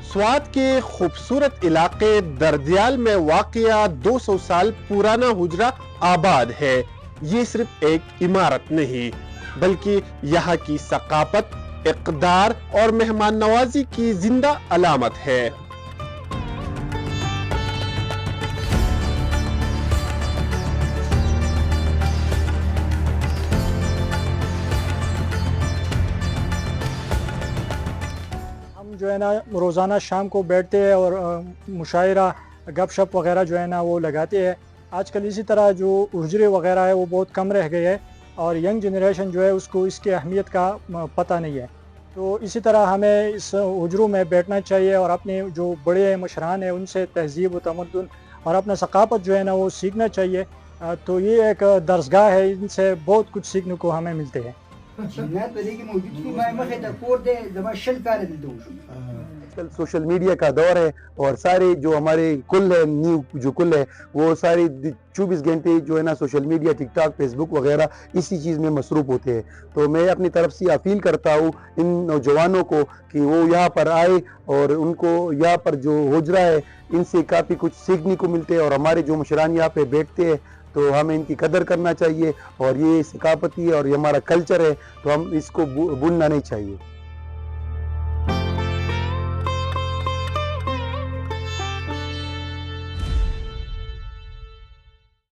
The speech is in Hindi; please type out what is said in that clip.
स्वात के खूबसूरत इलाके दरदियाल में वाक़िया 200 साल पुराना हुजरा आबाद है। ये सिर्फ एक इमारत नहीं बल्कि यहाँ की सकाफत, इक़दार और मेहमान नवाजी की जिंदा अलामत है। जो है ना रोज़ाना शाम को बैठते हैं और मुशायरा गपशप वगैरह जो है ना वो लगाते हैं। आजकल इसी तरह जो हुजरे वगैरह है वो बहुत कम रह गए हैं और यंग जनरेशन जो है उसको इसकी अहमियत का पता नहीं है। तो इसी तरह हमें इस हुजरों में बैठना चाहिए और अपने जो बड़े मशरान हैं उनसे तहज़ीब व तमद्दुन और अपना सकाफ़त जो है ना वो सीखना चाहिए। तो ये एक दरसगाह है, इनसे बहुत कुछ सीखने को हमें मिलते हैं। आजकल सोशल मीडिया का दौर है और सारे जो हमारे कुल है, न्यू जो कुल है वो सारे 24 घंटे जो है ना सोशल मीडिया, टिकटॉक, फेसबुक वगैरह इसी चीज़ में मसरूफ़ होते हैं। तो मैं अपनी तरफ से अपील करता हूँ इन नौजवानों को कि वो यहाँ पर आए और उनको यहाँ पर जो हुजरा है इनसे काफ़ी कुछ सीखने को मिलते हैं और हमारे जो मुशरान यहाँ पे बैठते हैं तो हमें इनकी कदर करना चाहिए और ये सकाफती और ये हमारा कल्चर है तो हम इसको भूलना नहीं चाहिए।